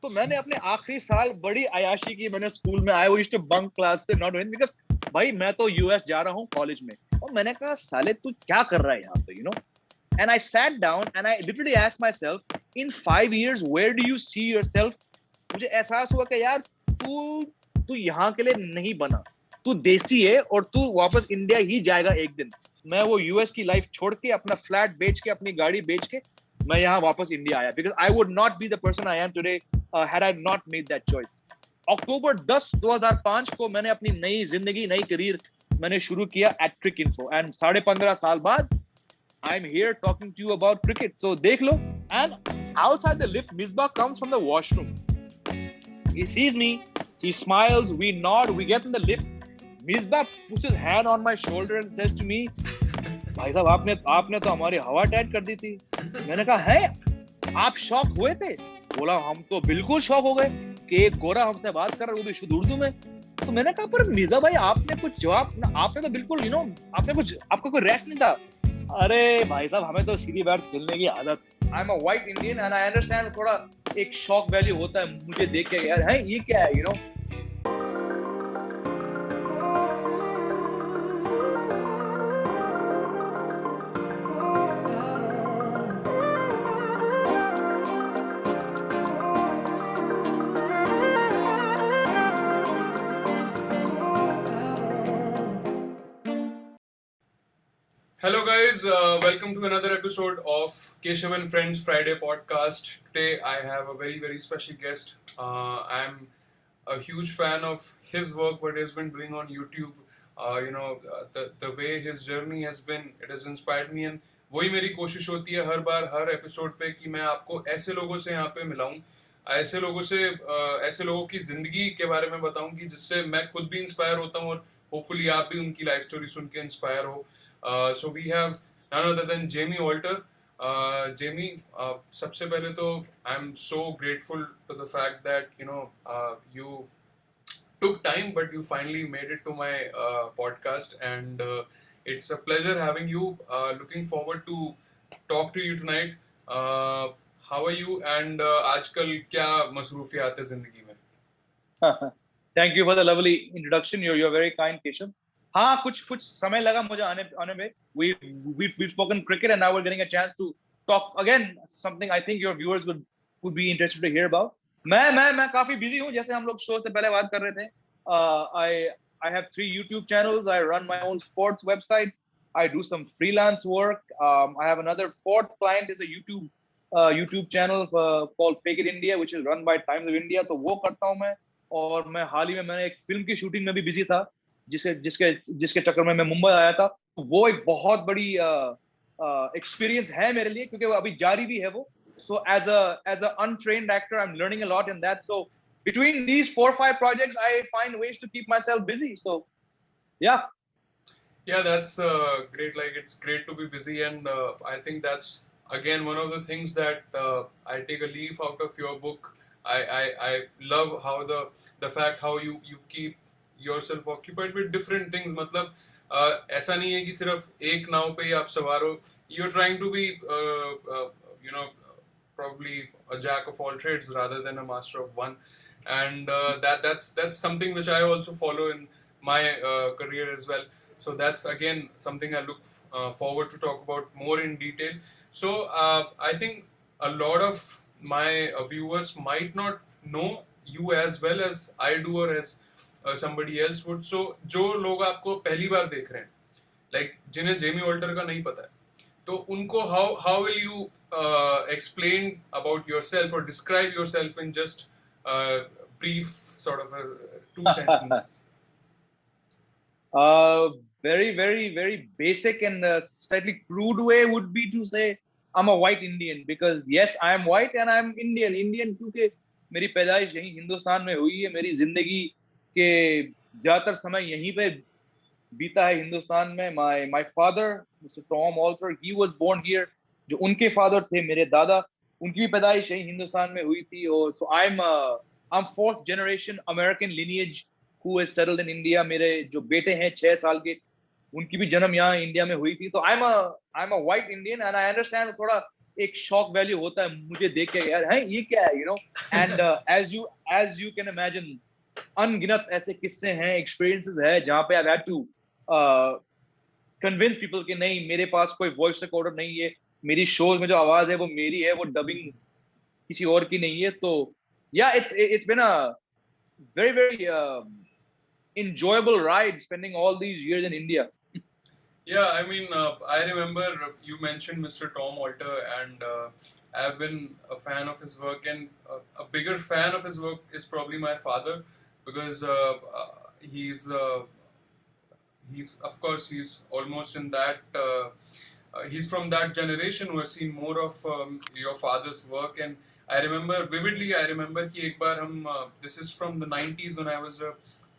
तो मैंने अपने आखिरी साल बड़ी अयाशी की, मैंने स्कूल में I used to bunk class से, नॉट बिकॉज भाई मैं तो यूएस जा रहा हूँ कॉलेज में, और मैंने कहा साले तू क्या कर रहा है यहाँ पे, and I sat down and I literally asked myself, in 5 years where do you see yourself? मुझे एहसास हुआ कि यार तू तू यहाँ के लिए नहीं बना, तू देसी है और तू वापस इंडिया ही जाएगा एक दिन। मैं वो यूएस की लाइफ छोड़ के, अपना फ्लैट बेच के, अपनी गाड़ी बेच के मैं यहाँ वापस इंडिया आया, because I would not be the person I am today had I not made that choice. October 10 2005 को मैंने अपनी नई जिंदगी, नई करियर मैंने शुरू किया एट ट्रिक इन्फो, एंड 15.5 साल बाद I'm here talking to you about cricket. So देख लो, and outside the lift, Misbah comes from the washroom. He sees me, he smiles, we nod, we get in the lift. Misbah puts his hand on my shoulder and says to me, भाई साहब आपने तो हमारी हवा tight कर दी थी। मैंने कहा है, आप शॉक हुए थे? बोला हम तो बिल्कुल शॉक हो गए कि एक गोरा हमसे बात कर रहा है, वो भी शुद्ध उर्दू में। तो मैंने कहा पर मिर्जा भाई आपने कुछ जवाब, आपने तो बिल्कुल आपने कुछ, आपका कोई रिएक्शन नहीं था। अरे भाई साहब हमें तो सीधी बात खेलने की आदत, I am a white Indian and I understand, थोड़ा एक शॉक वैल्यू होता है मुझे देख के, यार है ये क्या है, Hello guys, welcome to another episode of Keshuv and Friends Friday podcast. Today I have a very special guest. I'm a huge fan of his work, what he's been doing on YouTube. The way his journey has been, it has inspired me, and वही मेरी कोशिश होती है हर बार हर episode पे कि मैं आपको ऐसे लोगों से यहाँ पे मिलाऊं, ऐसे लोगों की जिंदगी के बारे में बताऊं कि जिससे मैं खुद भी इंस्पायर होता हूँ और होपफुली आप भी उनकी लाइफ स्टोरी सुन के इंस्पायर हो। So we have none other than Jamie Walter. Jamie, सबसे पहले तो I'm so grateful to the fact that you took time, but you finally made it to my podcast, and it's a pleasure having you. Looking forward to talk to you tonight. How are you? And आजकल क्या मसरूफियात है जिंदगी में? Thank you for the lovely introduction. You're very kind, Keshav. हाँ, कुछ समय लगा मुझे आने में. We've spoken cricket and now we're getting a chance to talk again something I think your viewers would be interested to hear about. मैं काफी busy हूँ, जैसे हम लोग शो से पहले बात कर रहे थे. I have 3 YouTube channels. I run my own sports website. I do some freelance work. I have another 4th client is a YouTube channel called Fake It India, which is run by Times of India. तो वो करता हूँ मैं. और मैं हाल ही में मैंने एक फिल्म की शूटिंग में भी बिजी था, जिसके चक्कर में मैं मुंबई आया था. वो एक बहुत बड़ी एक्सपीरियंस है मेरे लिए, क्योंकि वो अभी जारी भी है वो. So as a untrained actor, I'm learning a lot in that. So between these 4-5 projects, I find ways to keep myself busy. So yeah, that's great. Like, it's great to be busy, and I think that's again one of the things that I take a leaf out of your book. I love how the fact how you keep yourself occupied with different things. मतलब ऐसा नहीं है कि सिर्फ एक नाव पे ही आप सवार हो. You're trying to be probably a jack of all trades rather than a master of one, and that's something which I also follow in my career as well. So that's again something I look forward to talk about more in detail. So I think a lot of my viewers might not know you as well as I do or as somebody else would. So जो लोग आपको पहली बार देख रहे हैं, like जिन्हें Jamie Walter का नहीं पता है, तो उनको how will you explain about yourself or describe yourself in just brief sort of 2 sentences? Very basic and slightly crude way would be to say I'm a white Indian, because yes, I am white and I'm Indian क्योंकि मेरी पैदाइश यहीं हिंदुस्तान में हुई है. मेरी जिंदगी के ज्यादातर समय यहीं पे बीता है हिंदुस्तान में. My father, Mr. Tom Walter, he was born here. जो उनके फादर थे, मेरे दादा, उनकी भी पैदाइश यहीं हिंदुस्तान में हुई थी. और so I'm 4th generation American lineage who is settled in India. मेरे जो बेटे हैं 6 साल के, उनकी भी जन्म यहाँ इंडिया में हुई थी. तो I'm a white Indian and I understand थोड़ा एक शॉक वैल्यू होता है मुझे देख के, यार है ये क्या है, and as you can imagine, अनगिनत ऐसे किस्से हैं, एक्सपीरियंसेस है जहाँ पे I had to convince people कि नहीं, मेरे पास कोई वॉइस रिकॉर्डर नहीं है, मेरी शोज में जो आवाज है वो मेरी है, वो डबिंग किसी और की नहीं है। तो या it's been a very very enjoyable ride spending all these years in India. Yeah, I mean, I remember you mentioned Mr. Tom Alter, and I've been a fan of his work, and a bigger fan of his work is probably my father, because he's of course he's almost in that he's from that generation who has seen more of your father's work. And I remember vividly, I remember कि एक बार हम this is from the 90s when I was a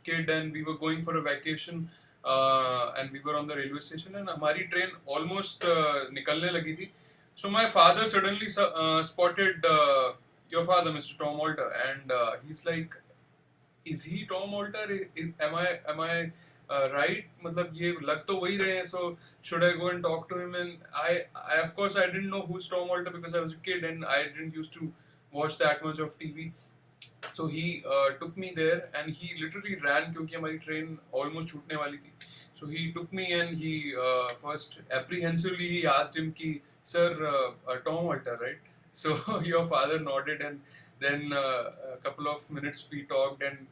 kid, and we were going for a vacation, and we were on the railway station, and हमारी train almost निकलने लगी थी. So my father suddenly spotted your father, Mr. Tom Alter, and he's like, is he Tom Alter? Am I right? मतलब ये लग तो वही रहे हैं. So should I go and talk to him? And I of course I didn't know who's Tom Alter because I was a kid and I didn't used to watch that much of TV. So he took me there and he literally ran क्योंकि हमारी train almost छूटने वाली थी. So he took me and he first apprehensively he asked him कि sir, Tom Alter, right? So your father nodded, and then a couple of minutes we talked, and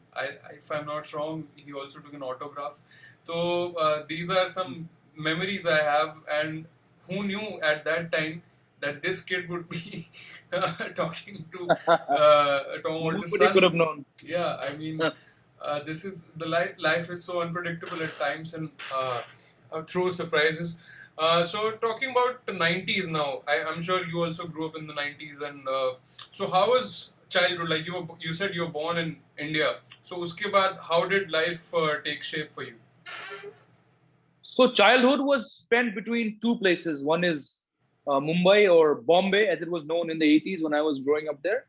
if I'm not wrong, he also took an autograph. So these are some memories I have, and who knew at that time that this kid would be talking to Tom Walter's Nobody could son. have known. Yeah, I mean, this is the life. Life is so unpredictable at times, and throws surprises. So talking about the 90s now, I'm sure you also grew up in the 90s, and so how was childhood? Like you said you were born in India. So uske baad, how did life take shape for you? So childhood was spent between two places. One is Mumbai, or Bombay as it was known in the 80s when I was growing up there,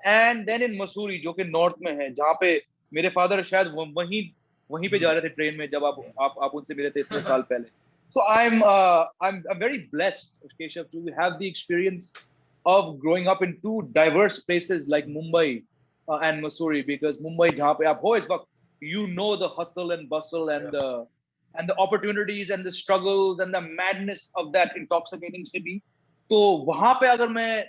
and then in Mussoorie, जो कि north में है, जहाँ पे मेरे father शायद वहीं वहीं पे जा रहे थे ट्रेन में जब आप उनसे मिले थे इतने साल पहले. So I'm very blessed, Keshav, to have the experience of growing up in two diverse places like Mumbai and Mussoorie, because Mumbai, जहाँ पे आप हो इस वक्त, you know the hustle and bustle and the opportunities and the struggles and the madness of that intoxicating city. तो वहाँ पे अगर मैं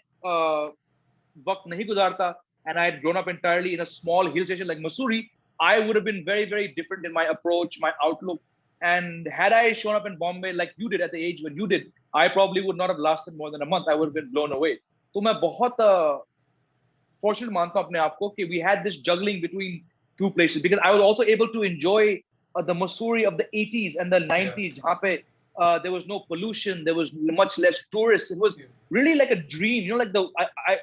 वक्त नहीं गुजारता, and I had grown up entirely in a small hill station like Mussoorie, I would have been very, very different in my approach, my outlook. And had I shown up in Bombay like you did at the age when you did, I probably would not have lasted more than a month. I would have been blown away. तो मैं बहुत fortunate मानता हूँ अपने आप को कि we had this juggling between two places, because I was also able to enjoy the Mussoorie of the 80s and the 90s, जहाँ पे there was no pollution, there was much less tourists. It was really like a dream, like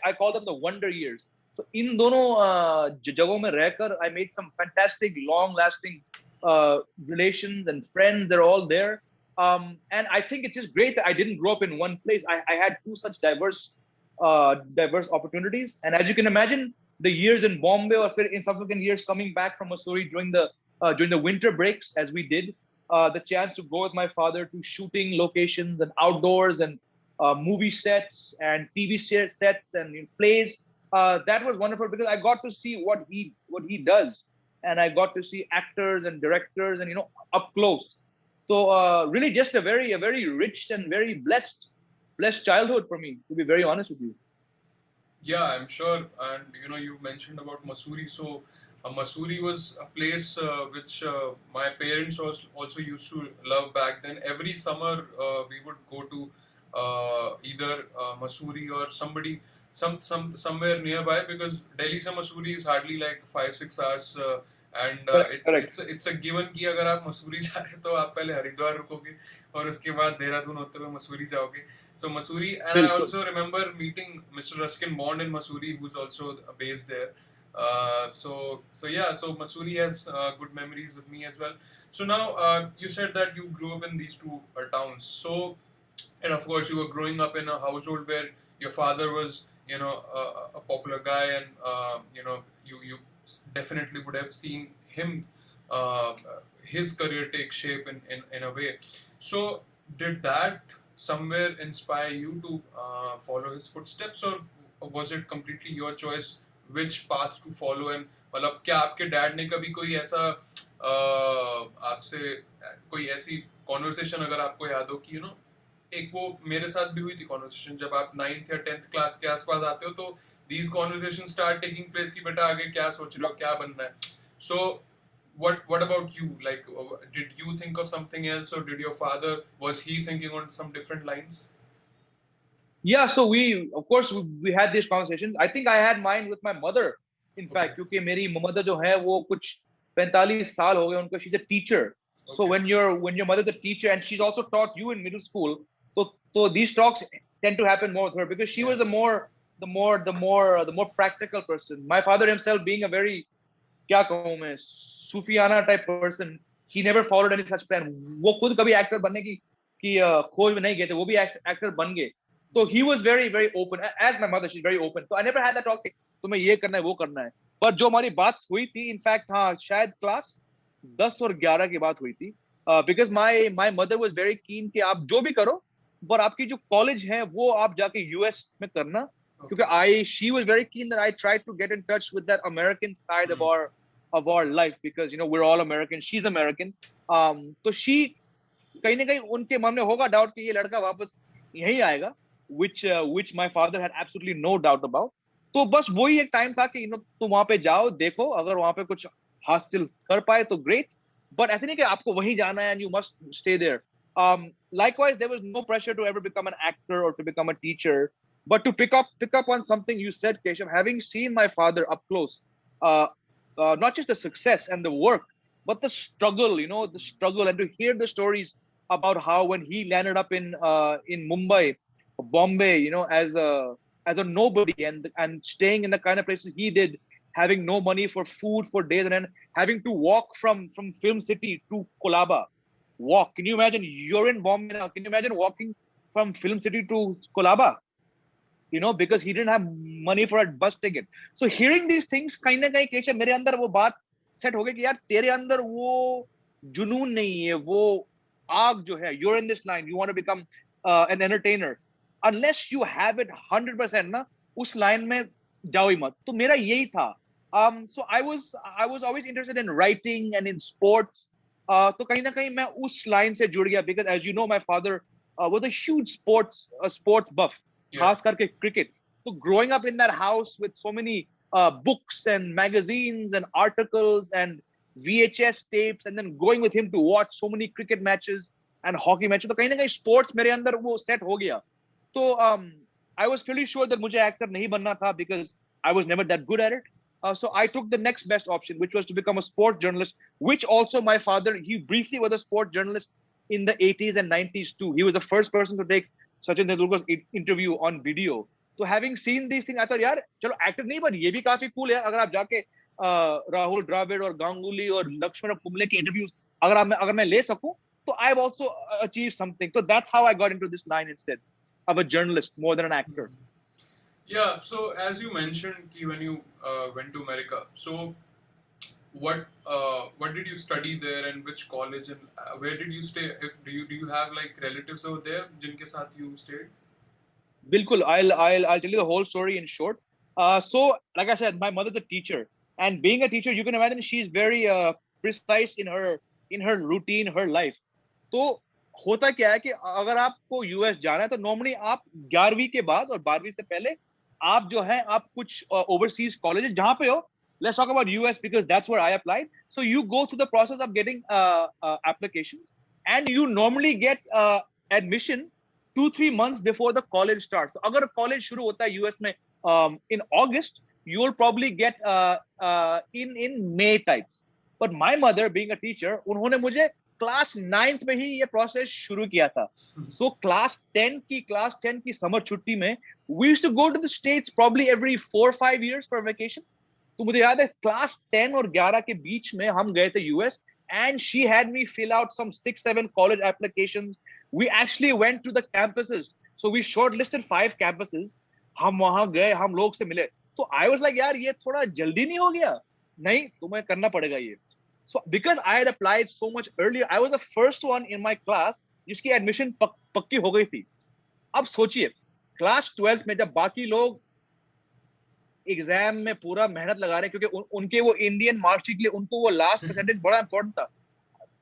I call them the wonder years. So in दोनों जगहों में रहकर, I made some fantastic, long-lasting relations and friends. They're all there, and I think it's just great that I didn't grow up in one place. I had two such diverse opportunities, and as you can imagine, the years in Bombay or in subsequent years coming back from Mussoorie during the winter breaks, as we did, the chance to go with my father to shooting locations and outdoors and movie sets and TV sets and plays. That was wonderful because I got to see what he does, and I got to see actors and directors and up close. So really, just a very rich and very blessed childhood for me, to be very honest with you. Yeah, I'm sure. And you mentioned about Mussoorie. So Mussoorie was a place which my parents also used to love back then. Every summer we would go to either Mussoorie or somewhere nearby, because Delhi से Mussoorie is hardly like 5-6 hours. And it's a given कि अगर आप मसूरी जा रहे तो आप पहले हरिद्वार रुकोगे और उसके बाद देहरादून होते हुए मसूरी जाओगे. So Mussoorie, and I also remember meeting Mr. Ruskin Bond in Mussoorie, who's also based there. So Mussoorie has good memories with me as well. So now you said that you grew up in these two towns. So, and of course you were growing up in a household where your father was a popular guy, and you definitely would have seen him his career take shape in a way. So did that somewhere inspire you to follow his footsteps, or was it completely your choice which path to follow? And मतलब क्या आपके dad ने कभी कोई ऐसा आपसे कोई ऐसी कॉन्वर्सेशन अगर आपको याद हो कि एक वो मेरे साथ भी हुई थी कॉन्वर्सेशन, जब आप 9th या 10th क्लास के आसपास आते हो तो these conversations start taking place कि बेटा आगे क्या सोच रहे हो, क्या बनना है. So what about you? Like, did you think of something else, or did your father, was he thinking on some different lines? Yeah, so of course we had these conversations. I think I had mine with my mother, in Okay. fact, क्योंकि मेरी mother जो है वो कुछ 45 साल हो गए उनको. She's a teacher. So Okay. when your mother's a teacher and she's also taught you in middle school, so these talks tend to happen more with her because she Yeah. was the more practical person. My father himself being a very, क्या कहूँ मैं, सूफियाना type person, he never followed any such plan. वो खुद कभी actor बनने की खोज में नहीं गए थे, वो भी एक्टर बन गए. So he was very very open. As my mother, she's very open. So I never had that talk. तुम्हें ये करना है, वो करना है. पर जो हमारी बात हुई थी, इनफैक्ट हाँ शायद क्लास 10 और 11 की बात हुई थी. Because my mother was very keen कि आप जो भी करो, पर आपकी जो कॉलेज है वो आप जाके यूएस में करना. Okay. क्योंकि she was very keen that I tried to get in touch with that American side of our life, because we're all American. She's American. तो she कहीं ना कहीं उनके मन में होगा डाउट कि ये लड़का वापस यहीं आएगा, which my father had absolutely no doubt about. तो बस वही एक टाइम था कि तुम वहां पे जाओ, देखो, अगर वहां पे कुछ हासिल कर पाए तो ग्रेट, बट ऐसे नहीं कि आपको वहीं जाना है and you must stay there. Likewise, there was no pressure to ever become an actor or to become a teacher, but to pick up on something you said, Keshav, having seen my father up close, uh, not just the success and the work, but the struggle, the struggle, and to hear the stories about how when he landed up in Mumbai, Bombay, as a nobody, and staying in the kind of places he did, having no money for food for days, and then having to walk from Film City to Kolaba. Walk. Can you imagine? You're in Bombay now. Can you imagine walking from Film City to Kolaba? Because he didn't have money for a bus ticket. So hearing these things, कहीं ना कहीं केशव मेरे अंदर वो बात set हो गई कि यार तेरे अंदर वो जुनून नहीं है, वो आग जो है, you're in this line, you want to become an entertainer, unless you have it 100% ना, उस लाइन में जाओ ही मत. तो मेरा यही था. So I was always interested in writing and in sports. तो कहीं ना कहीं मैं उस लाइन से जुड़ गया, because as you know, my father was a huge sports buff. Yeah. खास करके cricket. So growing up in that house with so many books and magazines and articles and VHS tapes, and then going with him to watch so many cricket matches and hockey matches, तो कहीं ना कहीं sports मेरे अंदर वो set हो गया. तो I was pretty sure that मुझे actor नहीं बनना था, because I was never that good at it. So I took the next best option, which was to become a sports journalist, which also my father, he briefly was a sports journalist in the 80s and 90s too. He was the first person to take Sachin Tendulkar's interview on video. So having seen these things, I thought, यार चलो actor नहीं, but ये भी काफी cool है. अगर आप जाके राहुल द्रविड़ और गांगुली और लक्ष्मण कुंबले के interviews अगर मैं ले सकूं, तो I've also achieved something. So that's how I got into this line instead of a journalist more than an actor. Yeah, so as you mentioned, ki when you went to America, so what did you study there, and which college, and where did you stay? If do you have like relatives over there जिनके साथ you stayed? Bilkul, I'll tell you the whole story in short. So like I said, my mother's a teacher, and being a teacher, you can imagine she's very precise in her routine, her life. तो होता क्या है कि अगर आपको US जाना है तो नॉर्मली आप 11वीं के बाद और 12वीं से पहले आप जो है आप कुछ ओवरसीज कॉलेज जहां पे हो. Let's talk about US because that's where I applied. So you go through the process of getting applications, and you normally get admission 2-3 months before the college starts. So अगर college शुरू होता है US में in August, you'll probably get in May types. But my mother being a teacher, उन्होंने मुझे class 9th में ही ये process शुरू किया था. सो क्लास 10 की समर छुट्टी में we used to go to the states probably every 4-5 years for vacation. तो मुझे याद है क्लास 10 और 11 के बीच में हम गए थे US, and she had me fill out some 6-7 college applications. We actually went to the campuses. So we shortlisted 5 campuses. हम वहां गए, हम लोग से मिले. तो I was like, यार ये थोड़ा जल्दी नहीं हो गया? नहीं, तुम्हें करना पड़ेगा ये. So because I had applied so much earlier, I was the first one in my class जिसकी admission पक्की हो गई थी। अब सोचिए क्लास 12th में जब बाकी लोग एग्जाम में पूरा मेहनत लगा रहे हैं क्योंकि उनके वो इंडियन मार्कशीट के लिए उनको वो लास्ट परसेंटेज बड़ा इंपॉर्टेंट था।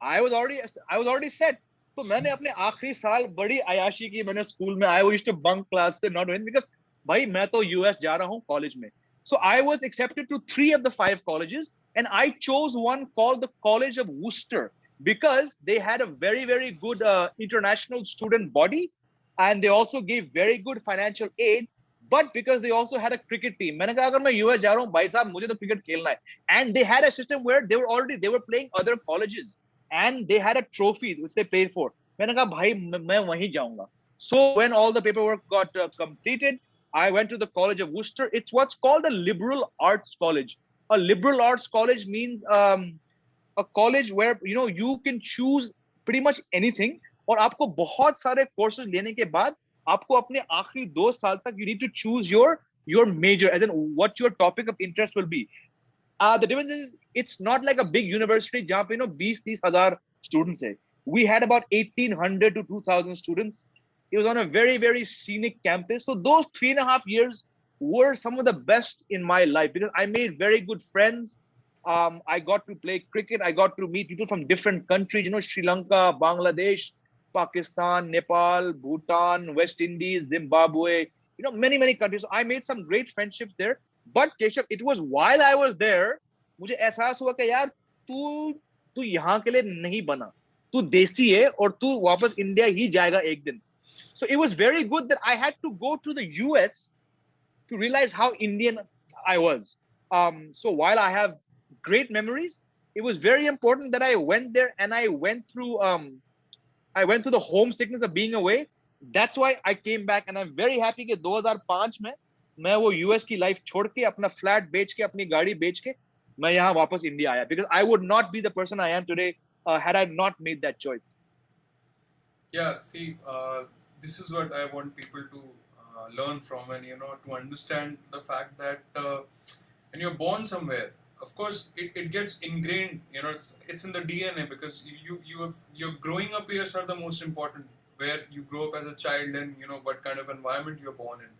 I was already set. तो मैंने अपने आखिरी साल बड़ी अयाशी की। मैंने स्कूल में I used to bunk class से नॉट बिकॉज भाई मैं तो यूएस जा रहा हूँ कॉलेज में। So I was accepted to 3 of the 5 colleges and I chose one called the College of Wooster because they had a very very good international student body and they also gave very good financial aid but because they also had a cricket team। मैंने कहा अगर मैं US जा रहा हूँ भाई साहब मुझे तो क्रिकेट खेलना है। And they had a system where they were playing other colleges and they had a trophy which they paid for। मैंने कहा भाई मैं वहीं जाऊंगा। So when all the paperwork got completed, I went to the College of Wooster। It's what's called a liberal arts college। A liberal arts college means a college where you can choose pretty much anything और आपको बहुत सारे courses लेने के बाद आपको अपने आखिरी 2 साल तक you need to choose your major as in what your topic of interest will be। The difference is it's not like a big university जहाँ पे 20-30 हजार students है। We had about 1,800 to 2,000 students। It was on a very very scenic campus। So those 3.5 years were some of the best in my life because I made very good friends। I got to play cricket। I got to meet people from different countries, Sri Lanka, Bangladesh, Pakistan, Nepal, Bhutan, West Indies, Zimbabwe, many, many countries. So I made some great friendships there। But Keshav, it was while I was there, मुझे एहसास हुआ कि यार तू तू यहाँ के लिए नहीं बना। तू देसी है और तू वापस इंडिया ही जाएगा एक दिन। So it was very good that I had to go to the US to realize how Indian I was। So while I have great memories, it was very important that I went there and I went through the homesickness of being away। That's why I came back and I'm very happy कि 2005 में मैं वो US की life छोड़ के अपना flat बेच के अपनी गाड़ी बेच के मैं यहाँ वापस इंडिया आया because I would not be the person I am today had I not made that choice। Yeah, see, this is what I want people to learn from, and to understand the fact that when you're born somewhere, of course, it gets ingrained. It's in the DNA because your growing up years are the most important. Where you grow up as a child, and what kind of environment you're born in.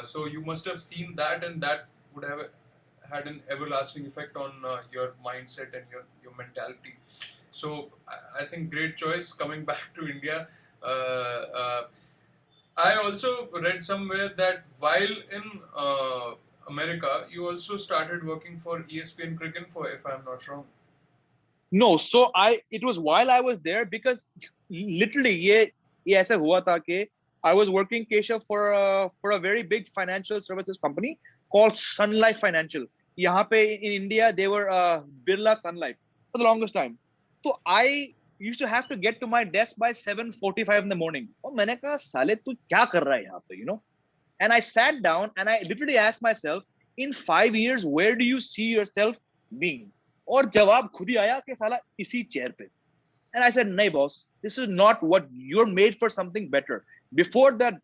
So you must have seen that, and that would have had an everlasting effect on your mindset and your mentality. So I think great choice coming back to India. I also read somewhere that while in America, you also started working for ESPN Cricket Info, if I'm not wrong. No, so it was while I was there because literally ये ऐसा हुआ था कि I was working Keshav for a very big financial services company called Sun Life Financial। यहाँ पे in India they were Birla Sun Life for the longest time। तो I used to have to get to my desk by 7:45 in the morning। और मैंने कहा साले तू क्या कर रहा है यहाँ पे And I sat down and I literally asked myself, in 5 years, where do you see yourself being? और जवाब खुद ही आया कि साला इसी चेयर पे। And I said, "No, boss, this is not what you're made for something better." Before that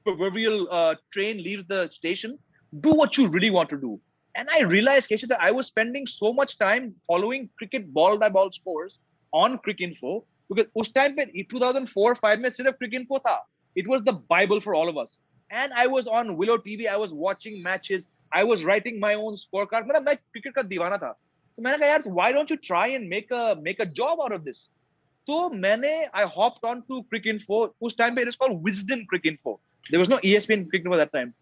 proverbial train leaves the station, do what you really want to do। And I realized, Keshav, that I was spending so much time following cricket ball by ball scores on Cricinfo because उस time पे 2004-5 में सिर्फ Cricinfo था। It was the Bible for all of us। And I was on Willow TV, I was watching matches, I was writing my own scorecard। मैं cricket का दीवाना था। तो मैंने कहा यार why don't you try and make a job out of this। तो I hopped on to Cricinfo। उस time पे it was called Wisdom Cricinfo। There was no ESPN Cricinfo at that time।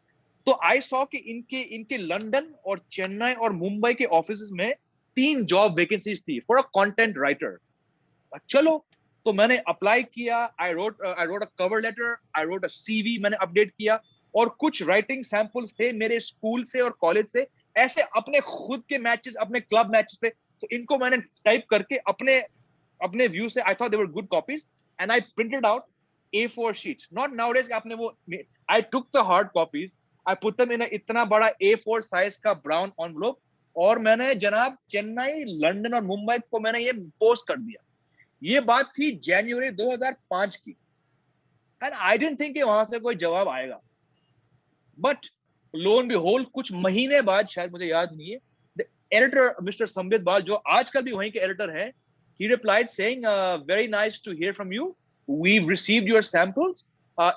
तो I saw कि इनके London और चेन्नई और मुंबई के offices में 3 जॉब वैकेंसीज थी फॉर अ कंटेंट राइटर। चलो तो मैंने अप्लाई किया। I wrote a cover letter, I wrote a CV, मैंने अपडेट किया और कुछ राइटिंग सैंपल्स थे मेरे स्कूल से और कॉलेज से ऐसे अपने खुद के मैचेस, अपने क्लब मैचेस पे। तो इनको मैंने टाइप करके अपने व्यू से I thought they were good copies and I printed out A4 sheets। Not nowadays आपने वो I took the hard copies, I put them in इतना बड़ा A4 साइज का ब्राउन एनवलप और मैंने जनाब चेन्नई, लंदन और मुंबई को मैंने ये पोस्ट कर दिया। ये बात थी जनवरी 2005 की। एंड आई डिडंट थिंक कि वहां से कोई जवाब आएगा। बट लो एंड बिहोल्ड कुछ महीने बाद, शायद मुझे याद नहीं है, द एडिटर मिस्टर संबित बाल जो आजकल भी वहीं के एडिटर हैं, he replied saying very nice to hear from you, we've received your samples.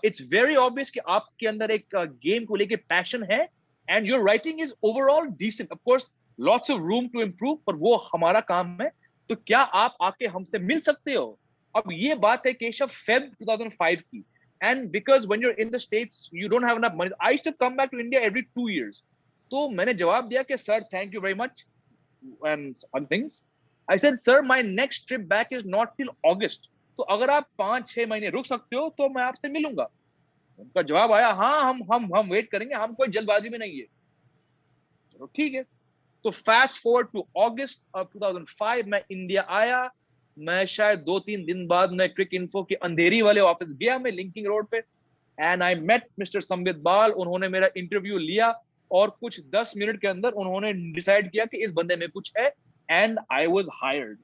It's very obvious कि आपके अंदर एक game को लेके passion है, and your writing is overall decent. Of course, lots of room to improve, पर वो हमारा काम है. तो क्या आप आके हमसे मिल सकते हो? अब ये बात है केशव Feb 2005 की. And because when you're in the States, you don't have enough money. I used to come back to India every 2 years. तो मैंने जवाब दिया कि sir, thank you very much and on things. I said, sir, my next trip back is not till August. तो अगर आप 5-6 महीने रुक सकते हो तो मैं आपसे मिलूंगा. उनका जवाब आया, हाँ हम वेट करेंगे, हम कोई जल्दबाजी में नहीं है. चलो ठीक है. तो fast forward to August of 2005 मैं इंडिया आया. मैं शायद 2-3 दिन बाद मैं क्रिक इन्फो के अंधेरी वाले ऑफिस गया, मैं लिंकिंग रोड पे, and I met mister Sambit Bal. उन्होंने मेरा इंटरव्यू लिया और कुछ 10 मिनट के अंदर उन्होंने डिसाइड किया कि इस बंदे में कुछ है, and I was hired.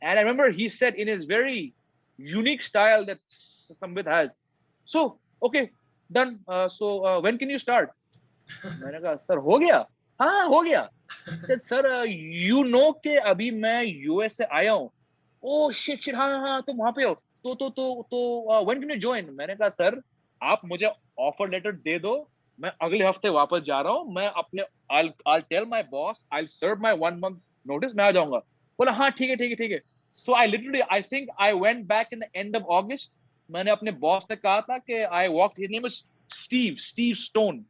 And I remember he said in his very unique style that Sambit has. So, okay, done. So, when can you start? मैंने कहा, सर हो गया? हाँ हो गया. Said, sir, you know कि अभी मैं US से आया हूँ. Oh shit, हाँ तुम वहाँ पे हो. तो when can you join? मैंने कहा, सर आप मुझे ऑफर लेटर दे दो, मैं अगले हफ्ते वापस जा रहा हूँ. मैं अपने I'll tell my boss, I'll serve my 1 month notice, मैं आ जाऊंगा. बोला हाँ ठीक है. So I think I went back in the end of August. मैंने अपने बॉस से कहा था कि I walked. His name was Steve Stone.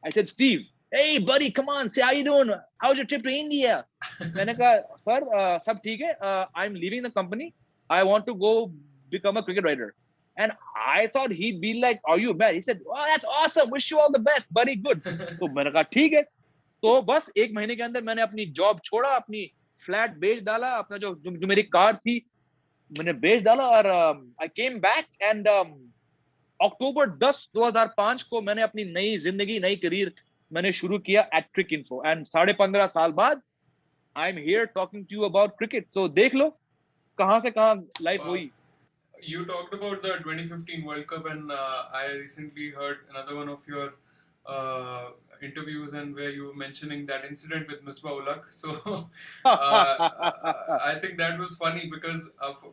I said, Steve, hey buddy, come on, say how you doing? How's your trip to India? मैंने कहा, sir सब ठीक है. I'm leaving the company. I want to go become a cricket writer. And I thought he'd be like, are you bad? He said, oh, that's awesome. Wish you all the best, buddy. Good. तो मैंने कहा ठीक है. तो बस 1 महीने के अंदर मैंने अपनी जॉब छोड़ा, अपनी फ्लैट बेच डाला, अपना जो मेरी कार थी मैंने बेच डाला, और आई केम बैक. एंड अक्टूबर 10 2005 को मैंने अपनी नई जिंदगी, नई करियर मैंने शुरू किया एट क्रिक इन्फो. एंड 15.5 साल बाद I am here talking to you about cricket. So देख लो कहां से कहां लाइफ हुई. You talked about the 2015 World Cup, and I recently heard another one of your interviews, and where you were mentioning that incident with Misbah. So I think that was funny because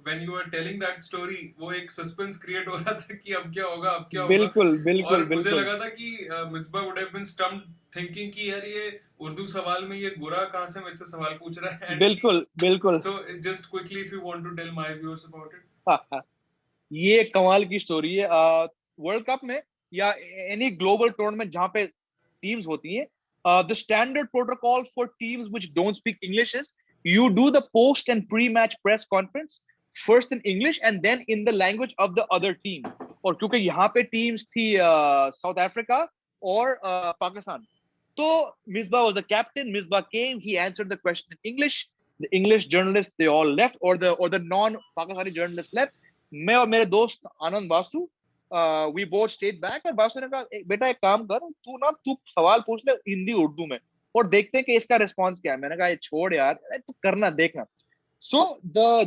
when you were telling that story, वो एक suspense create हो रहा था कि अब क्या होगा. बिल्कुल. और मुझे लगा था कि Misbah would have been stumped thinking कि यार ये उर्दू सवाल में ये गोरा कहाँ से मेरे से सवाल पूछ रहा है. बिल्कुल. So just quickly, if you want to tell my viewers about it. ये कमाल की स्टोरी है. वर्ल्ड कप में या एनी ग्लोबल टूर्नामेंट जहां पे टीम्स होती हैं, the standard protocol for teams which don't speak English is you do the post and pre match press conference first in English and then in the language of the other team. और क्योंकि यहाँ पे teams थी south Africa और पाकिस्तान, तो Misbah was the captain. Misbah came, he answered the question in English. The English journalists, they all left, or the non-Pakistani journalists left. मैं और मेरे दोस्त आनंद Basu, we both stayed back. और बासु ने कहा, बेटा एक काम कर, तू सवाल पूछ ले हिंदी उर्दू में और देखते हैं कि इसका रिस्पांस क्या है. मैंने कहा ये छोड़ यार, तू करना देखना. So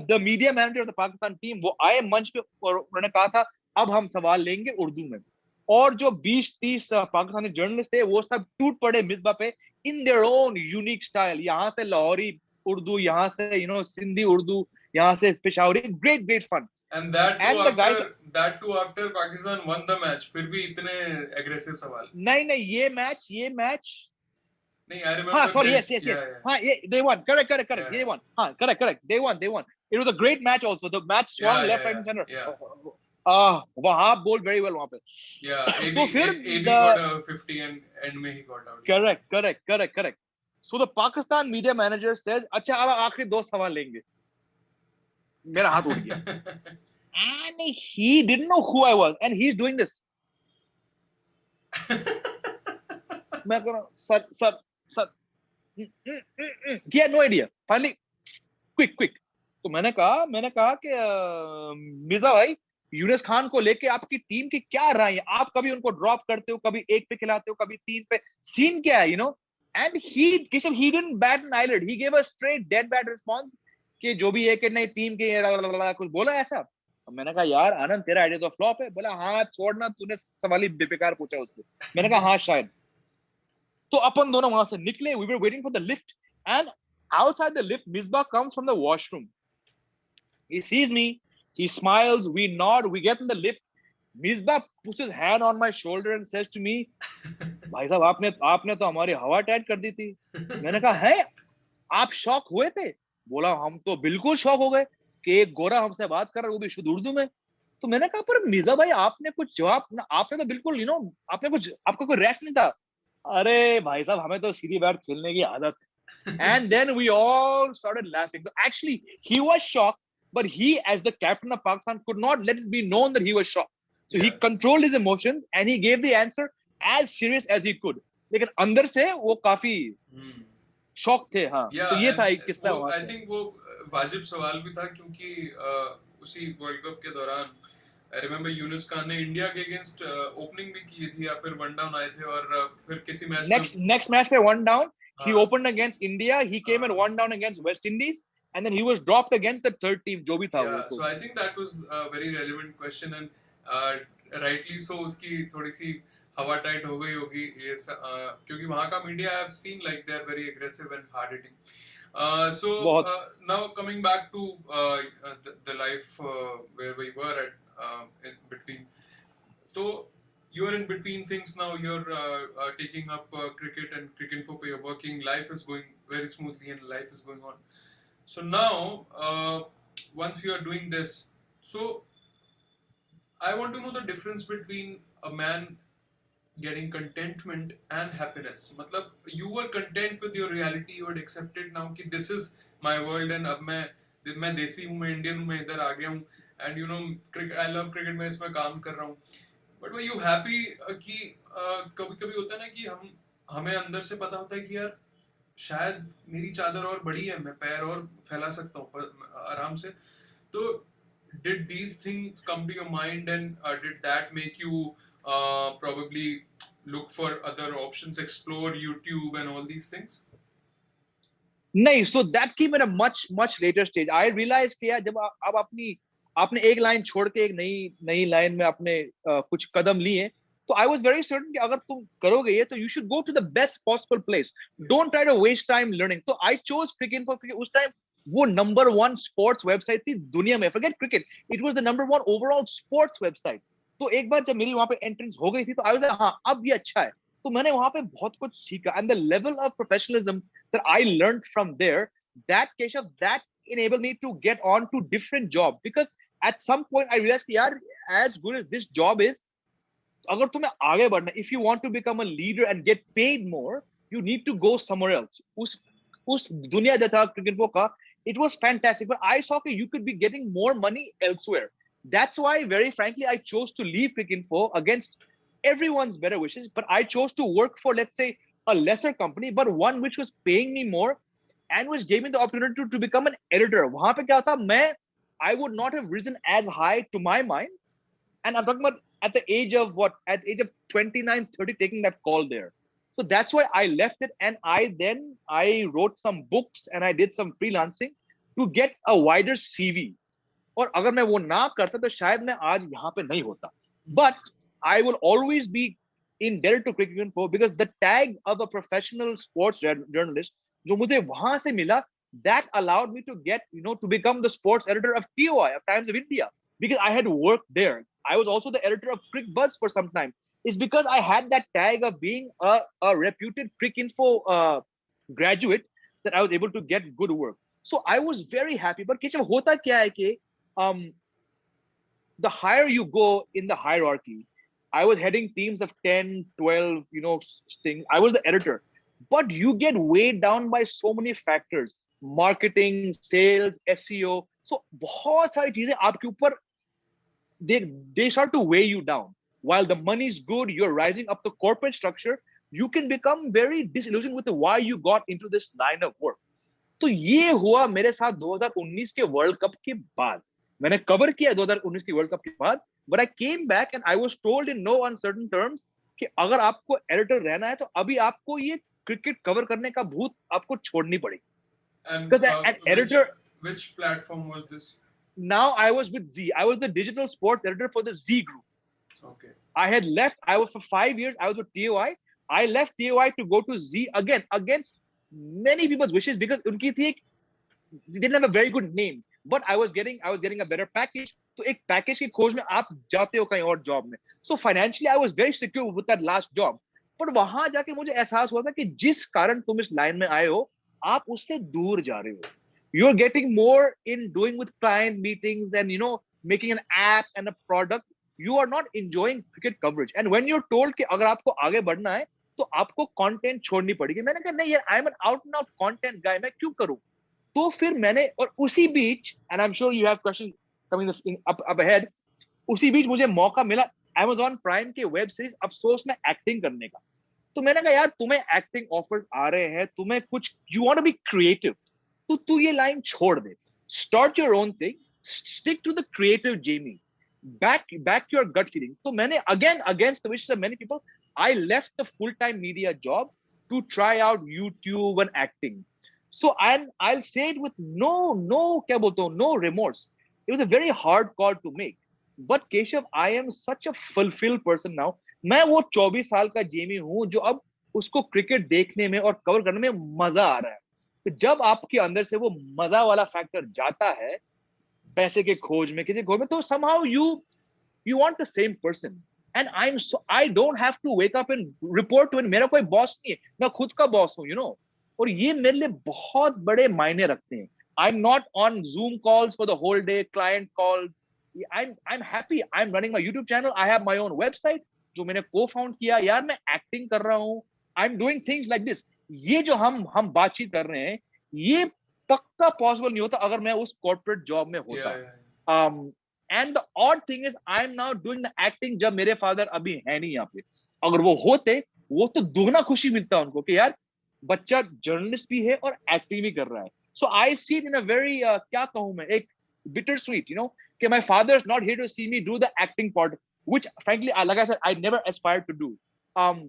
the media manager of the Pakistan team, वो आए मंच पे और उन्होंने कहा था अब हम सवाल लेंगे उर्दू में. और जो 20-30 पाकिस्तानी जर्नलिस्ट थे वो सब टूट पड़े मिसबा पे in their own unique style. यहाँ से लाहौरी उर्दू, यहाँ से सिंधी उर्दू, यहाँ से Peshawari. great fun. And that too after Pakistan won the match. फिर भी इतने aggressive सवाल. नहीं ये मैच नहीं, I remember. हाँ, sorry, yes. Yeah. हाँ, they won. Correct. Yeah. They won. हाँ, correct. They won. It was a great match also. The match swung left, right, and center. Yeah. Wahab bowled very well वहाँ पे. Yeah. AB got a 50 and end में he got out. Correct. So the Pakistan media manager says, अच्छा अब आखिरी 2 सवाल लेंगे. मेरा हाथ उठ गया. And he didn't know who I was, and he's doing this. मैं कह रहा हूँ, sir. He had no idea. Finally, quick. तो मैंने कहा कि मिर्जा भाई, यूनुस खान को लेके आपकी टीम की क्या राय है? आप कभी उनको ड्रॉप करते हो, कभी 1 पे खिलाते हो, कभी 3 पे. सीन क्या है, And he didn't bat an eyelid. He gave a straight dead bad response कि जो भी है कि नहीं टीम के कुछ बोला ऐसा. मैंने कहा यार आनंद, तेरा आइडिया तो फ्लॉप है. बोला हाँ छोड़ना, तूने सवाल ही बेकार पूछा उससे. मैंने कहा हाँ शायद. तो अपन दोनों वहां से निकले. We were waiting for the lift, and outside the lift, Misbah comes from the washroom. He sees me. He smiles, we nod, we get in the lift. Misbah puts his hand on my shoulder and says to me, भाई साहब आपने तो हमारी हवा tight कर दी थी. मैंने कहा है, आप शॉक हुए थे? बोला हम तो बिल्कुल शॉक हो गए कि एक गोरा हमसे बात कर रहा है, वो भी शुद्ध उर्दू में. तो मैंने कहा पर मिर्जा भाई आपने कुछ जवाब, आपने तो बिल्कुल आपने कुछ, आपका कोई रिएक्शन नहीं था. अरे भाई साहब हमें तो सीधी बैट खेलने की आदत है. And then we all started laughing. So actually he was shocked, but he as the captain of Pakistan could not let it be known that he was shocked. So he Yeah. controlled his emotions and he gave the answer as serious as he could. लेकिन अंदर से वो काफी shock थे. हाँ, तो ये था एक किस्सा वहां आई से. थिंक वो वाजिब सवाल भी था क्योंकि उसी वर्ल्ड कप के दौरान आई रिमेम्बर यूनुस खान ने इंडिया के अगेंस्ट ओपनिंग भी की थी या फिर वन डाउन आए थे और फिर किसी मैच में नेक्स्ट मैच पे one down he opened against India, he came in one down against West Indies, and then he was dropped against the third team जो भी था वो. so I think that was a very relevant question and rightly so उसकी थोड़ी सी हवा tight हो गई होगी ये क्योंकि वहाँ का media I have seen like they are very aggressive and hard hitting. So now coming back to the life where we were at in between. So you're in between things now. You're taking up cricket and Cricinfo. You're working. Life is going very smoothly and life is going on. So now, once you are doing this, so I want to know the difference between a man getting contentment and happiness. मतलब you were content with your reality, you had accepted now कि this is my world and अब मैं देसी हूँ, मैं Indian हूँ, मैं इधर आ गया हूँ and you know I love cricket, मैं इसमें काम कर रहा हूँ. But were you happy कि कभी-कभी होता है ना कि हमें अंदर से पता होता है कि यार शायद मेरी चादर और बड़ी है, मैं पैर और फैला सकता हूँ आराम से. तो did these things come to your mind and did that make you probably look for other options, explore YouTube and all these things? नहीं, so that came at a much later stage. I realized कि यार जब आप आपने एक line छोड़ के एक नई लाइन में आपने कुछ कदम लिए, तो I was very certain कि अगर तुम करोगे ये तो you should go to the best possible place. Don't try to waste time learning. So I chose Cricinfo क्योंकि उस टाइम वो नंबर 1 स्पोर्ट्स वेबसाइट थी दुनिया में. Forget cricket, it was the number 1 overall sports website. तो एक बार जब मेरी वहां पे एंट्रेंस हो गई थी तो I was like हाँ अब ये अच्छा है. तो मैंने वहां पे बहुत कुछ सीखा and the level of professionalism that I learned from there, that Keshav, that enabled me to get on to different jobs because at some point I realized yaar, as good as this job is, agar tumhe aage badhna, if you want to become a leader and get paid more, you need to go somewhere else. Us dunya jo tha Cricinfo ka, it was fantastic, but I saw that you could be getting more money elsewhere. That's why, very frankly, I chose to leave Cricinfo against everyone's better wishes, but I chose to work for, let's say, a lesser company, but one which was paying me more and which gave me the opportunity to become an editor. Wahan pe kya tha, I would not have risen as high to my mind. And I'm talking about at the age of what? At the age of 29, 30, taking that call there. So that's why I left it. And I wrote some books and I did some freelancing to get a wider CV. और अगर मैं वो ना करता तो शायद मैं आज यहाँ पे नहीं होता. But I will always be indebted to Cricinfo because the tag of a professional sports journalist जो मुझे वहां से मिला, that allowed me to get, to become the sports editor of TOI, of Times of India, because I had worked there. I was also the editor of Cric Buzz for some time. It's because I had that tag of being a reputed Cricinfo graduate that I was able to get good work. So I was very happy. But Keshav, hota kya hai ki, the higher you go in the hierarchy, I was heading teams of 10, 12, things. I was the editor. But you get weighed down by so many factors. Marketing, sales, SEO. So बहुत सारी चीजें आपके ऊपर, they start to weigh you down. While the money's good, you're rising up the corporate structure, you can become very disillusioned with why you got into this line of work. तो ये हुआ मेरे साथ 2019 के वर्ल्ड कप के बाद. मैंने cover किया 2019 के वर्ल्ड कप के बाद, but I came back and I was told in no uncertain terms कि अगर आपको एडिटर रहना है तो अभी आपको ये क्रिकेट कवर करने का भूत आपको छोड़नी पड़ेगी. And because an editor, which platform was this? Now I was with Z. I was the digital sports editor for the Z group. Okay. I had left. I was for 5 years. I was with TOI. I left TOI to go to Z again against many people's wishes because unki thi they didn't have a very good name. But I was getting a better package. तो एक package की खोज में आप जाते हो कहीं और जॉब में. सो financially I was very secure with that last job. पर वहां जाके मुझे एहसास हुआ था कि जिस कारण तुम इस लाइन में आए हो, आप उससे दूर जा रहे हो. You are getting more in doing with client meetings and making an app and a product. You are not enjoying cricket coverage. And when you are told कि अगर आपको आगे बढ़ना है तो आपको कंटेंट छोड़नी पड़ेगी. मैंने कहा नहीं यार, I am an out and out content guy, मैं क्यों करूं. तो फिर मैंने, और उसी बीच, and I am sure you have question coming up ahead, उसी बीच मुझे मौका मिला Amazon प्राइम के वेब सीरीज अफसोस में एक्टिंग करने का. तो मैंने कहा यार, तुम्हें एक्टिंग ऑफर्स आ रहे हैं, तुम्हें कुछ, you want to be creative, तो तू ये लाइन छोड़ दे. Start your own thing, stick to the creative जेमी, back your gut feeling. तो मैंने, again against the wishes of many people, I left the full-time media job to try out YouTube and acting. So I'll say it with क्या बोलता हूँ, no remorse. It was a very hard call to make. But Keshav, I am such a fulfilled person now. मैं वो 24 साल का Jamie हूँ जो अब उसको क्रिकेट देखने में और कवर करने में मजा आ रहा है. तो जब आपके अंदर से वो मजा वाला फैक्टर जाता है पैसे के खोज में, किसी खोज में, तो somehow you want the same person. And I don't have to wake up and report to it. मेरा कोई बॉस नहीं है, मैं खुद का बॉस हूँ, और ये मेरे लिए बहुत बड़े मायने रखते हैं. I'm not on Zoom calls for the whole day, client calls. I'm happy. I'm running my YouTube channel. I have my own website जो मैंने co-found किया. यार मैं एक्टिंग कर रहा हूँ. I'm doing things like this. ये जो हम बातचीत कर रहे हैं, ये पक्का पॉसिबल नहीं होता अगर मैं उस कॉर्पोरेट जॉब में होता. And the odd thing is I am now doing the acting जब मेरे फादर अभी है नहीं यहाँ पे. अगर वो होते, वो तो दुगना खुशी मिलता उनको कि यार बच्चा जर्नलिस्ट भी है और एक्टिंग भी कर रहा है. सो आई see it in a very, क्या कहूं मैं, एक बिटर स्वीट, कि my father is not here to see me do the acting part, which frankly, like I said, I never aspired to do.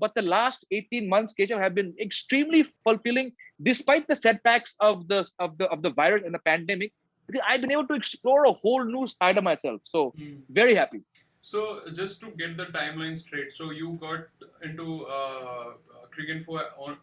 But the last 18 months, Keshav, have been extremely fulfilling, despite the setbacks of the virus and the pandemic, because I've been able to explore a whole new side of myself. So very happy. So just to get the timeline straight, so you got into cricket for on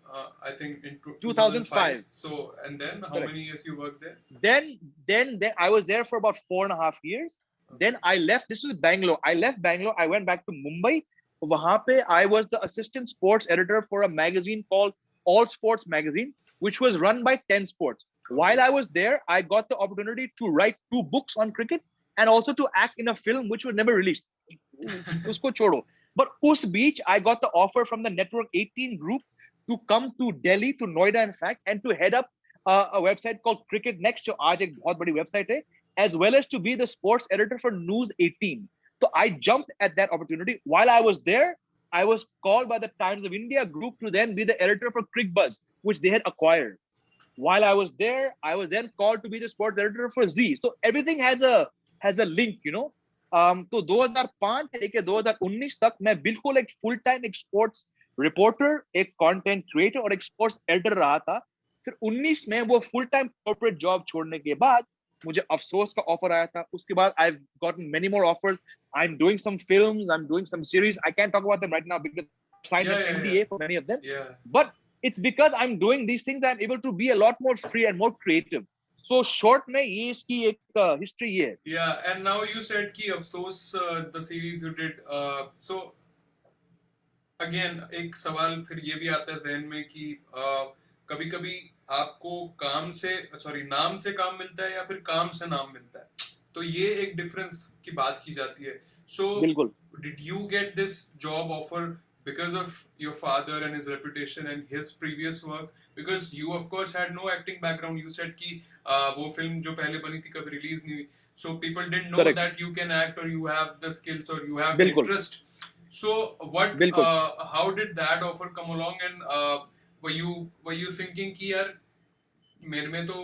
I think in 2005. So and then how Correct. many years you worked there? Then I was there for about 4.5 years. Then I left. This is Bangalore. I left Bangalore. I went back to Mumbai. वहां पे I was the assistant sports editor for a magazine called All Sports Magazine, which was run by 10 Sports. While I was there, I got the opportunity to write 2 books on cricket and also to act in a film which was never released. उसको छोड़ो. But उस बीच I got the offer from the Network 18 group to come to Delhi, to Noida in fact, and to head up a website called Cricket Next, जो आज एक बहुत बड़ी website है, as well as to be the sports editor for News 18. So I jumped at that opportunity. While I was there, I was called by the Times of India group to then be the editor for Crickbuzz, which they had acquired. While I was there, I was then called to be the sports editor for Z. So everything has a link. तो 2005 से लेके 2019 तक मैं बिल्कुल एक full time एक sports reporter, एक content creator और एक स्पोर्ट्स एडिटर रहा था. फिर 19 में वो फुल टाइम कॉर्पोरेट जॉब छोड़ने के बाद मुझे अफसोस का ऑफर आया था. उसके बाद I've gotten many more offers. I'm doing some films, I'm doing some series. I can't talk about them right now because I've signed an NDA for many of them. But it's because I'm doing these things that I'm able to be a lot more free and more creative. So short में ये इसकी एक history ये है. Yeah, and now you said कि अफसोस the series you did. So again एक सवाल फिर ये भी आता है जहन में कि कभी-कभी आपको काम से नाम से काम मिलता है या फिर काम से नाम मिलता है, तो ये एक डिफरेंस की बात की जाती है. So did you get this job offer because of your father and his reputation and his previous work? Because you of course had no acting background. You said कि वो फिल्म जो पहले बनी थी कभी रिलीज नहीं हुई, so people didn't know that you can act or you have the skills or you have the interest. So what how did that offer come along, and were you thinking कि यार मेरे में तो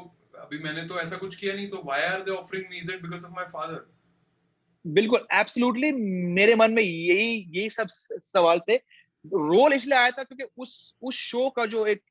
अभी मैंने तो ऐसा कुछ किया नहीं, तो why are they offering me? Is it because of my father? बिल्कुल, एब्सोल्युटली. मेरे मन में यही सब सवाल थे. रोल इसलिए आया था क्योंकि उस शो का जो एक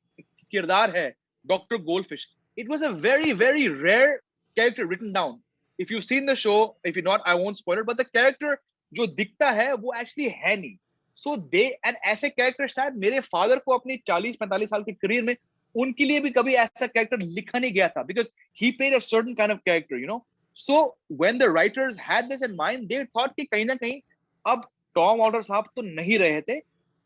किरदार है, doctor Goldfish, it was a very very rare character written down. If you seen the show, if you not, I won't spoil it, but the character जो दिखता है वो एक्चुअली है नहीं. सो दे, एंड ऐसे कैरेक्टर शायद मेरे फादर को अपनी 40-45 साल की करियर में उनके लिए भी कभी ऐसा कैरेक्टर लिखा नहीं गया था, because he played a certain kind of character. So when the writers had this in mind, they thought कि कहीं ना कहीं अब टॉम ऑल्टर साहब तो नहीं रहे थे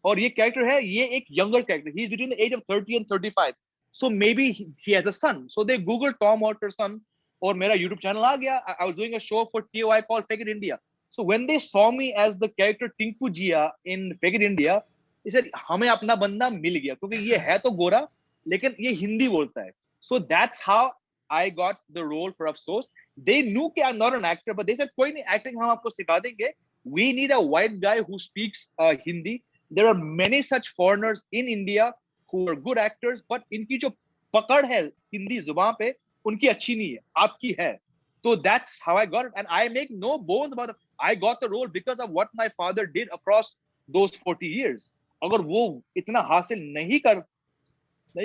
और ये कैरेक्टर है, ये एक younger character, he is between the age of 30 and 35, so maybe he has a son. So they googled Tom Alter son और मेरा YouTube channel आ गया. I was doing a show for TOI called Fake It India. So when they saw me as the character Tinku Jia in Fake It India, they said हमें अपना बंदा मिल गया क्योंकि ये है तो गोरा लेकिन ये हिंदी बोलता है. So that's how I got the role for Afsos. They knew कि I'm not an actor, but they said कोई नहीं, acting हम आपको सिखा देंगे. We need a white guy who speaks Hindi. There are many such foreigners in India who are good actors, but इनकी जो पकड़ है हिंदी जुबान पे उनकी अच्छी नहीं है, आपकी है. So that's how I got it, and I make no bones about it. I got the role because of what my father did across those 40 years. अगर वो इतना हासिल नहीं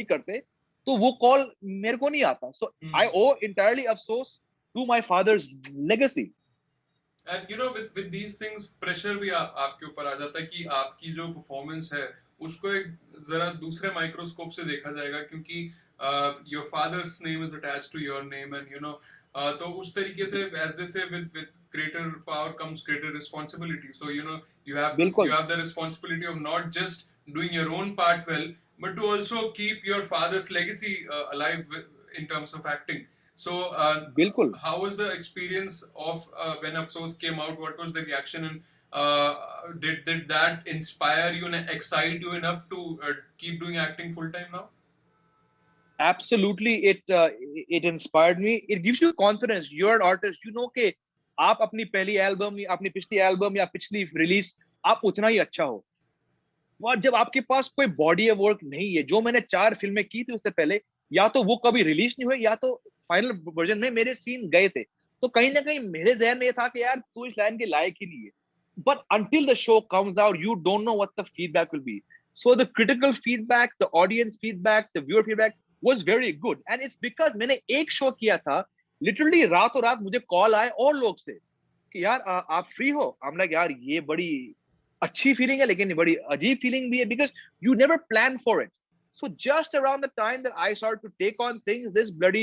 करते तो वो कॉल मेरे को नहीं आता. So I owe entirely Afsos to my father's legacy. And you know, with these things pressure भी आपके ऊपर आ जाता है कि आपकी जो परफॉर्मेंस है उसको एक जरा दूसरे माइक्रोस्कोप से देखा जाएगा क्योंकि your father's name is attached to your name and you know तो उस तरीके से as they say with greater power comes greater responsibility. So you know you have the responsibility of not just doing your own part well but to also keep your father's legacy alive in terms of acting. So, how was the experience of when Afsos came out? What was the reaction, and did that inspire you and excite you enough to keep doing acting full time now? Absolutely, it inspired me. It gives you confidence. You're an artist. You know कि आप अपनी पहली album या अपनी पिछली album या पिछली release आप उतना ही अच्छा हो. और जब आपके पास कोई बॉडी ऑफ वर्क नहीं है, जो मैंने 4 फिल्में की थी उससे पहले, या तो वो कभी रिलीज नहीं हुई या तो फाइनल वर्जन में मेरे सीन गए थे, तो कहीं ना कहीं मेरे जहन में ये था कि यार तू इस लाइन के लायक ही नहीं है. But until the show comes out you don't know what the feedback will be. So the critical feedback, the audience feedback, the viewer feedback was very good and it's because मैंने एक show किया था. Literally रातों रात मुझे call आए और लोग से कि यार आप फ्री हो. आई एम लाइक यार ये बड़ी अच्छी फीलिंग है लेकिन बड़ी अजीब फीलिंग भी है because you never plan for it. So just around the time that I started to take on things, this bloody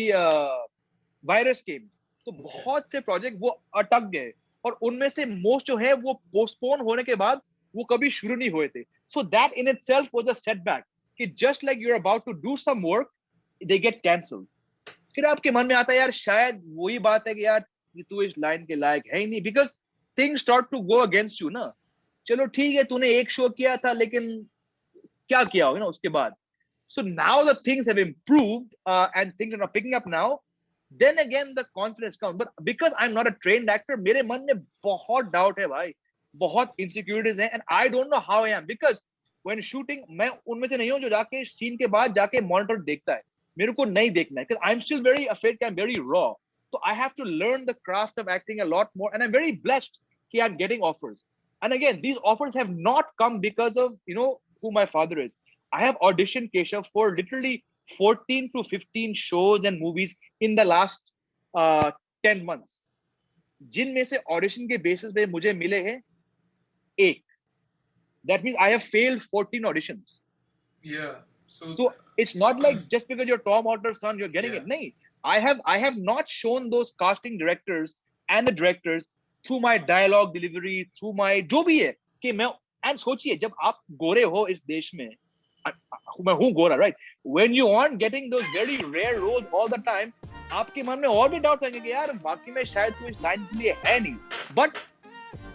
virus came. तो बहुत से प्रोजेक्ट वो अटक गए और उनमें से मोस्ट जो है वो पोस्टपोन होने के बाद वो कभी शुरू नहीं हुए थे. So that in itself was a setback. कि just like you're about to do some work, they get cancelled. फिर आपके मन में आता है यार शायद वही बात है कि यार तू इस लाइन के लायक है ही नहीं because things start to go against you ना. चलो ठीक है तूने एक शो किया था लेकिन क्या किया हो ना उसके बाद. So now the things have improved and things are picking up now. Then again the confidence comes. But because I'm not a trained actor, मेरे मन में बहुत doubt है भाई, बहुत insecurities हैं and I don't know how I am because when shooting मैं उनमें से नहीं हूँ जो जाके scene के बाद जाके monitor देखता है. मेरे को नहीं देखना है because I'm still very afraid कि I'm very raw. So I have to learn the craft of acting a lot more and I'm very blessed कि I'm getting offers. And again, these offers have not come because of, you know, who my father is. I have auditioned Keshuv for literally 14 to 15 shows and movies in the last 10 months. जिनमें से audition के basis पे मुझे मिले हैं एक. That means I have failed 14 auditions. Yeah. So it's not like just because you're Tom Alter's son, you're getting it. नहीं. I have not shown those casting directors and the directors through my dialogue delivery, through my जो भी है कि मैं and सोचिए जब आप गोरे हो इस देश में, मैं हूँ गोरा, right? When you aren't getting those very rare roles all the time, आपके मन में और भी डाउट्स आएंगे कि यार बाकी में शायद तू इस लाइन के लिए है नहीं. But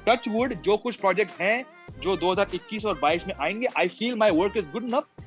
touch wood, जो कुछ प्रोजेक्ट्स हैं जो 2021 और 22 में आएंगे, I feel my work is good enough